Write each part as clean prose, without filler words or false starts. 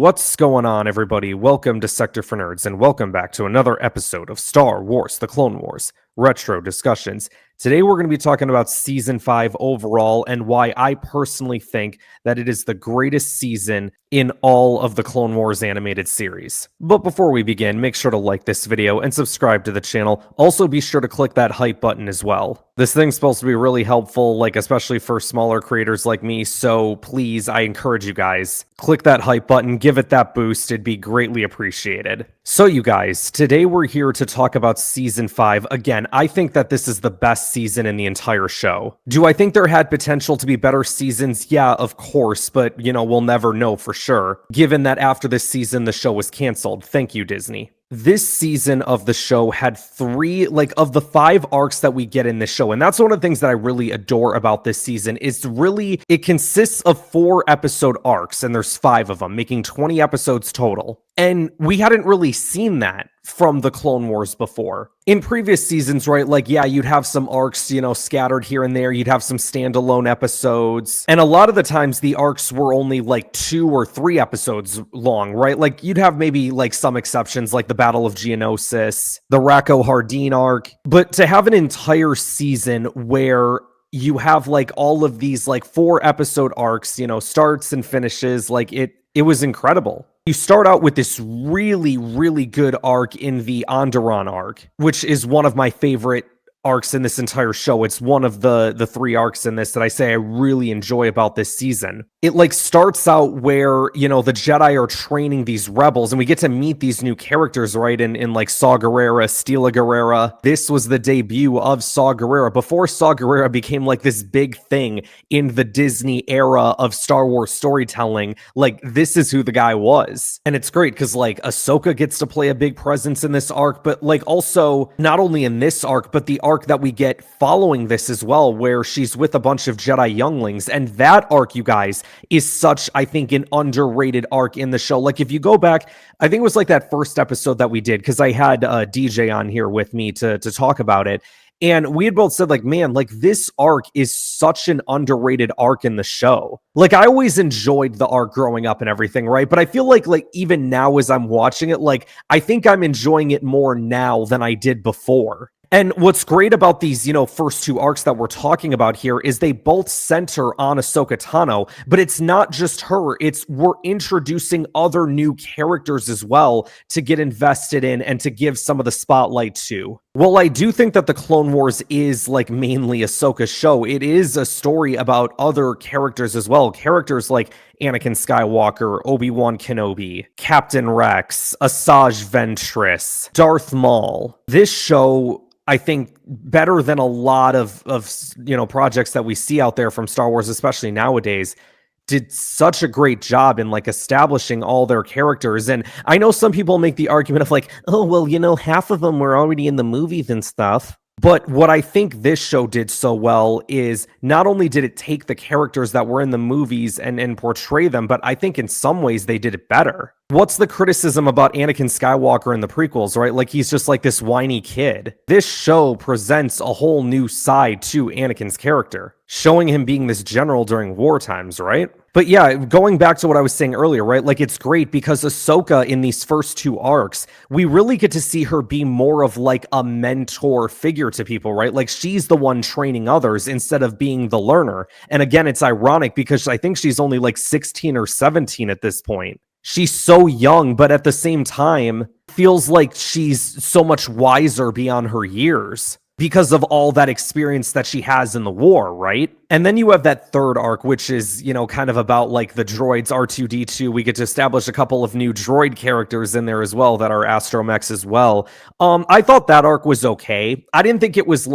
What's going on, everybody? Welcome to Sector for Nerds, and welcome back to another episode of Star Wars: The Clone Wars Retro Discussions. Today we're going to be talking about Season 5 overall and why I personally think that it is the greatest season in all of the Clone Wars animated series. But before we begin, make sure to like this video and subscribe to the channel. Also be sure to click that hype button as well. This thing's supposed to be really helpful, especially for smaller creators like me, so please, I encourage you guys, click that hype button, give it that boost, it'd be greatly appreciated. So you guys, today we're here to talk about Season 5. Again, I think that this is the best season in the entire show. Do I think there had potential to be better seasons? Yeah, of course, but we'll never know for sure, given that after this season the show was canceled. Thank you, Disney. This season of the show had three, of the 5 arcs that we get in this show, and that's one of the things that I really adore about this season, is really, it consists of 4 episode arcs, and there's 5 of them, making 20 episodes total. And we hadn't really seen that from the Clone Wars before. In previous seasons, right, you'd have some arcs, scattered here and there, you'd have some standalone episodes, and a lot of the times the arcs were only 2 or 3 episodes long, right? You'd have maybe some exceptions, like the Battle of Geonosis, the Rako Hardeen arc, but to have an entire season where you have all of these 4 episode arcs, starts and finishes, it was incredible. You start out with this really, really good arc in the Onderon arc, which is one of my favorite arcs in this entire show. It's one of the 3 arcs in this that I say I really enjoy about this season. It starts out where, the Jedi are training these rebels, and we get to meet these new characters, right? In Saw Gerrera, Stila Gerrera. This was the debut of Saw Gerrera before Saw Gerrera became this big thing in the Disney era of Star Wars storytelling. This is who the guy was. And it's great because Ahsoka gets to play a big presence in this arc, but also not only in this arc, but the arc that we get following this as well, where she's with a bunch of Jedi younglings. And that arc, you guys, is such, I think, an underrated arc in the show. If you go back, I think it was that first episode that we did, because I had DJ on here with me to talk about it. And we had both said, man, this arc is such an underrated arc in the show. I always enjoyed the arc growing up and everything, right? But I feel like even now as I'm watching it, I think I'm enjoying it more now than I did before. And what's great about these, first 2 arcs that we're talking about here is they both center on Ahsoka Tano, but it's not just her. We're introducing other new characters as well to get invested in and to give some of the spotlight to. Well, I do think that the Clone Wars is mainly Ahsoka's show. It is a story about other characters as well. Characters like Anakin Skywalker, Obi-Wan Kenobi, Captain Rex, Asajj Ventress, Darth Maul. This show, I think, better than a lot of projects that we see out there from Star Wars, especially nowadays, did such a great job in establishing all their characters. And I know some people make the argument of oh, well, half of them were already in the movies and stuff. But what I think this show did so well is not only did it take the characters that were in the movies and portray them, but I think in some ways they did it better. What's the criticism about Anakin Skywalker in the prequels, right? He's just this whiny kid. This show presents a whole new side to Anakin's character, showing him being this general during war times, right? But yeah, going back to what I was saying earlier, right? It's great because Ahsoka in these first 2 arcs, we really get to see her be more of a mentor figure to people, right? She's the one training others instead of being the learner. And again, it's ironic because I think she's only 16 or 17 at this point. She's so young, but at the same time, feels like she's so much wiser beyond her years because of all that experience that she has in the war, right? And then you have that 3rd arc, which is, kind of about the droids R2-D2. We get to establish a couple of new droid characters in there as well that are astromechs as well. I thought that arc was okay. I didn't think it was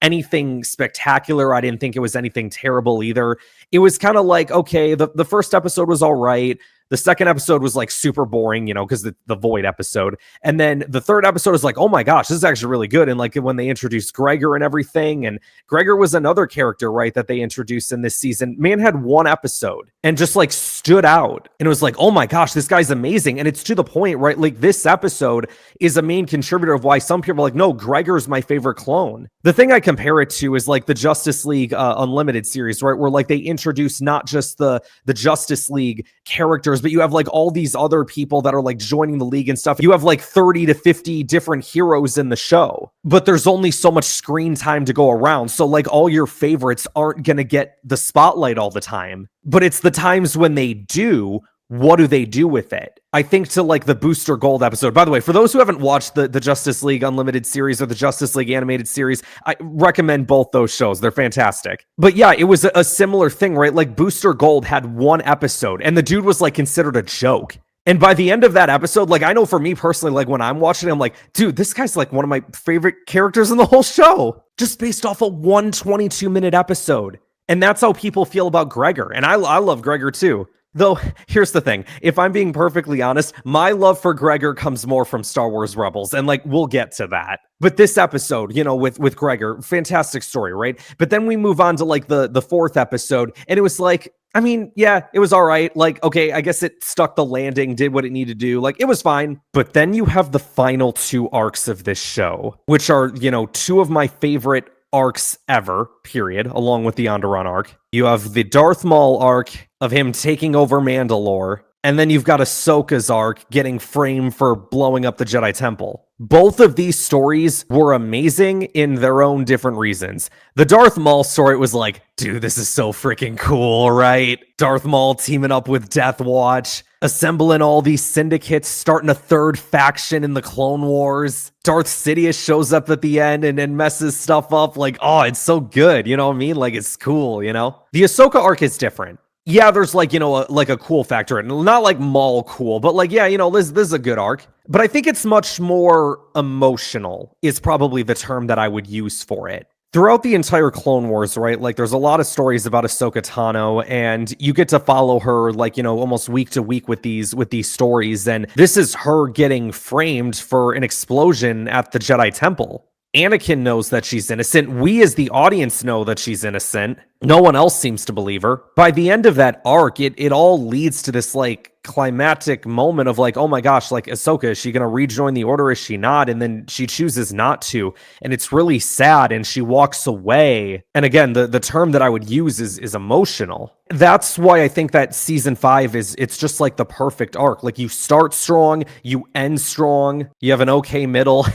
anything spectacular. I didn't think it was anything terrible either. It was kind of okay, the first episode was all right. The second episode was super boring, because the Void episode. And then the 3rd episode was oh my gosh, this is actually really good. And when they introduced Gregor and everything, and Gregor was another character, right, that they introduced in this season. Man had 1 episode and just stood out. And it was oh my gosh, this guy's amazing. And it's to the point, right? This episode is a main contributor of why some people are no, Gregor's my favorite clone. The thing I compare it to is the Justice League Unlimited series, right? Where they introduce not just the Justice League characters characters, but you have like all these other people that are like joining the league and stuff. You have like 30 to 50 different heroes in the show, but there's only so much screen time to go around. So like all your favorites aren't going to get the spotlight all the time, but it's the times when they do. What do they do with it? I think to like the Booster Gold episode. By the way, for those who haven't watched the Justice League Unlimited series or the Justice League animated series, I recommend both those shows. They're fantastic. But yeah, it was a similar thing, right? Like Booster Gold had one episode and the dude was like considered a joke. And by the end of that episode, like I know for me personally, like when I'm watching it, I'm like, dude, this guy's like one of my favorite characters in the whole show, just based off a 122-minute episode. And that's how people feel about Gregor. And I love Gregor too. Though, here's the thing. If I'm being perfectly honest, my love for Gregor comes more from Star Wars Rebels, and like, we'll get to that. But this episode, you know, with Gregor, fantastic story, right? But then we move on to like the fourth episode, and it was like, I mean, yeah, it was all right. Like, okay, I guess it stuck the landing, did what it needed to do. Like, it was fine. But then you have the final two arcs of this show, which are, you know, two of my favorite arcs ever, period, along with the Onderon arc. You have the Darth Maul arc of him taking over Mandalore, and then you've got Ahsoka's arc getting framed for blowing up the Jedi Temple. Both of these stories were amazing in their own different reasons. The Darth Maul story was like, dude, this is so freaking cool, right? Darth Maul teaming up with Death Watch, assembling all these syndicates, starting a third faction in the Clone Wars. Darth Sidious shows up at the end and messes stuff up. Like, oh, it's so good. You know what I mean? Like, it's cool, you know? The Ahsoka arc is different. Yeah, there's like, you know, a cool factor. Not like Maul cool, but like, yeah, you know, this is a good arc. But I think it's much more emotional is probably the term that I would use for it. Throughout the entire Clone Wars, right, like there's a lot of stories about Ahsoka Tano, and you get to follow her like, you know, almost week to week with these stories. And this is her getting framed for an explosion at the Jedi Temple. Anakin knows that she's innocent. We as the audience know that she's innocent. No one else seems to believe her. By the end of that arc, it all leads to this like climactic moment of like, oh my gosh, like Ahsoka, is she going to rejoin the Order? Is she not? And then she chooses not to. And it's really sad. And she walks away. And again, the term that I would use is emotional. That's why I think that season 5 it's just like the perfect arc. Like you start strong, you end strong, you have an okay middle.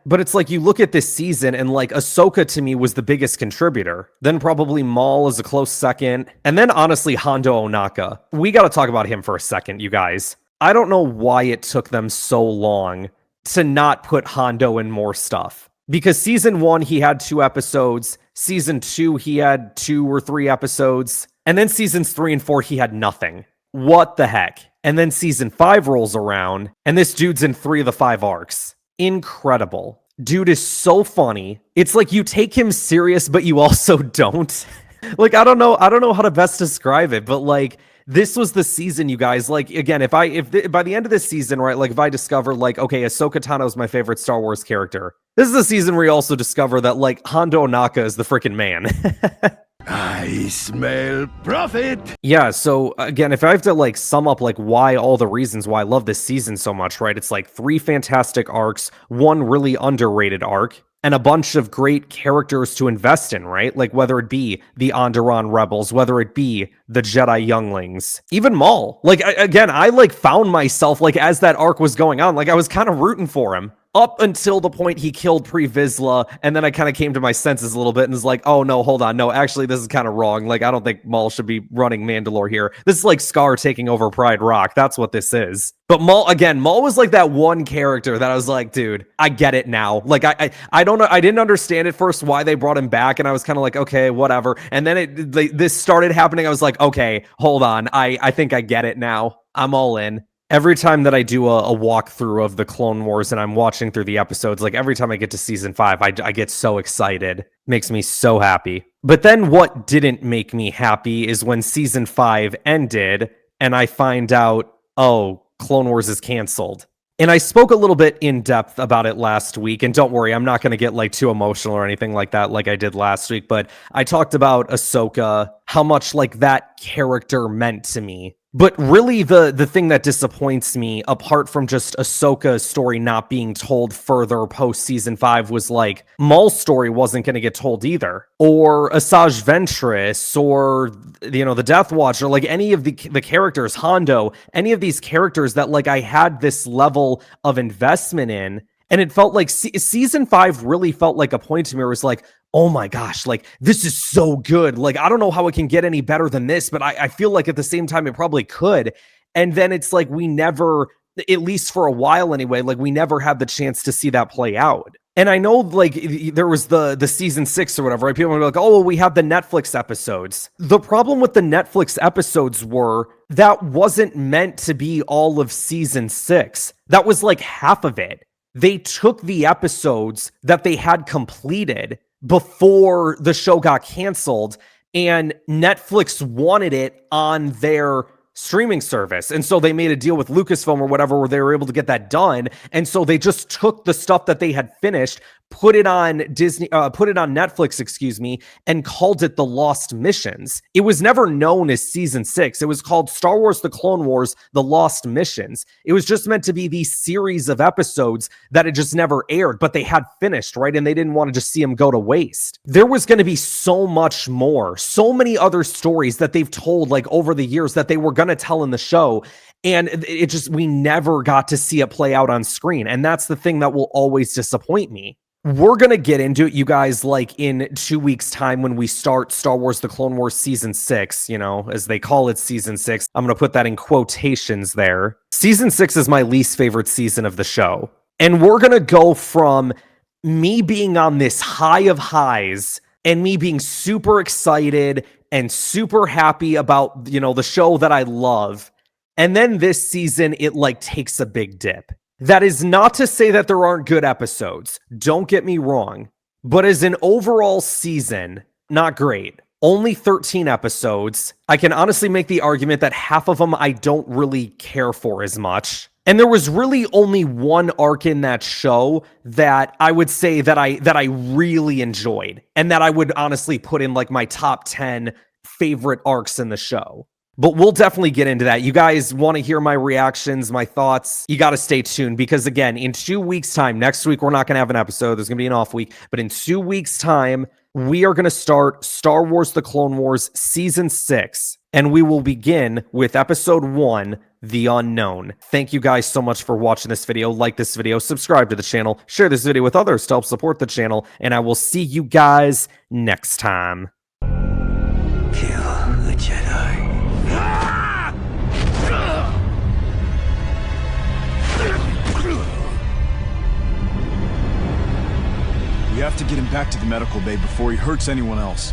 But it's like you look at this season and like Ahsoka to me was the biggest contributor. Then probably Maul is a close second. And then honestly, Hondo Ohnaka. We got to talk about him for a second, you guys. I don't know why it took them so long to not put Hondo in more stuff. Because season 1, he had 2 episodes. Season 2, he had 2 or 3 episodes. And then seasons 3 and 4, he had nothing. What the heck? And then season 5 rolls around, and this dude's in 3 of the 5 arcs. Incredible. Dude is so funny. It's like you take him serious, but you also don't. Like, I don't know how to best describe it, but like, this was the season, you guys. Like, again, if by the end of this season, right, like if I discover like, okay, Ahsoka Tano is my favorite Star Wars character, this is the season where you also discover that like Hondo Ohnaka is the freaking man. I smell profit. Yeah, so again, if I have to like sum up like why all the reasons why I love this season so much, right? It's like 3 fantastic arcs, 1 really underrated arc, and a bunch of great characters to invest in, right? Like whether it be the Onderon Rebels, whether it be the Jedi Younglings, even Maul. Like again, I like found myself like as that arc was going on, like I was kind of rooting for him. Up until the point he killed Pre Vizsla, and then I kind of came to my senses a little bit and was like, oh no, hold on, no, actually this is kind of wrong. Like I don't think Maul should be running Mandalore here. This is like Scar taking over Pride Rock. That's what this is. But Maul was like that one character that I was like, dude, I get it now. Like I don't know, I didn't understand at first why they brought him back, and I was kind of like, okay, whatever. And then this started happening. I was like, okay, hold on, I think I get it now. I'm all in. Every time that I do a walkthrough of the Clone Wars and I'm watching through the episodes, like every time I get to season 5, I get so excited. Makes me so happy. But then what didn't make me happy is when season 5 ended and I find out, oh, Clone Wars is canceled. And I spoke a little bit in depth about it last week. And don't worry, I'm not going to get like too emotional or anything like that like I did last week. But I talked about Ahsoka, how much like that character meant to me. But really, the thing that disappoints me, apart from just Ahsoka's story not being told further post season 5, was like Maul's story wasn't going to get told either, or Asajj Ventress, or the Death Watch, or like any of the characters, Hondo, any of these characters that like I had this level of investment in. And it felt like season 5 really felt like a point to me where it was like, oh my gosh, like this is so good. Like, I don't know how it can get any better than this, but I feel like at the same time it probably could. And then it's like we never, at least for a while anyway, like we never had the chance to see that play out. And I know like there was the season 6 or whatever, right? People were like, oh, well, we have the Netflix episodes. The problem with the Netflix episodes were that wasn't meant to be all of season 6. That was like half of it. They took the episodes that they had completed before the show got canceled, and Netflix wanted it on their streaming service. And so they made a deal with Lucasfilm or whatever where they were able to get that done. And so they just took the stuff that they had finished, put it on Netflix, and called it The Lost Missions. It was never known as season 6. It was called Star Wars: The Clone Wars: The Lost Missions. It was just meant to be these series of episodes that had just never aired, but they had finished, right? And they didn't want to just see them go to waste. There was going to be so much more, so many other stories that they've told like over the years that they were going to tell in the show. And it just, we never got to see it play out on screen. And that's the thing that will always disappoint me. We're going to get into it, you guys, like in 2 weeks' time when we start Star Wars: The Clone Wars Season 6, as they call it Season 6. I'm going to put that in quotations there. Season 6 is my least favorite season of the show. And we're going to go from me being on this high of highs and me being super excited and super happy about, the show that I love. And then this season, it like takes a big dip. That is not to say that there aren't good episodes. Don't get me wrong. But as an overall season, not great. Only 13 episodes. I can honestly make the argument that half of them I don't really care for as much. And there was really only one arc in that show that I would say that I really enjoyed, and that I would honestly put in like my top 10 favorite arcs in the show. But we'll definitely get into that. You guys want to hear my reactions, my thoughts? You got to stay tuned, because again, in 2 weeks' time, next week, we're not going to have an episode. There's going to be an off week. But in 2 weeks' time, we are going to start Star Wars: The Clone Wars Season 6. And we will begin with Episode 1, The Unknown. Thank you guys so much for watching this video. Like this video, subscribe to the channel, share this video with others to help support the channel, and I will see you guys next time. Kill the Jedi. We have to get him back to the medical bay before he hurts anyone else.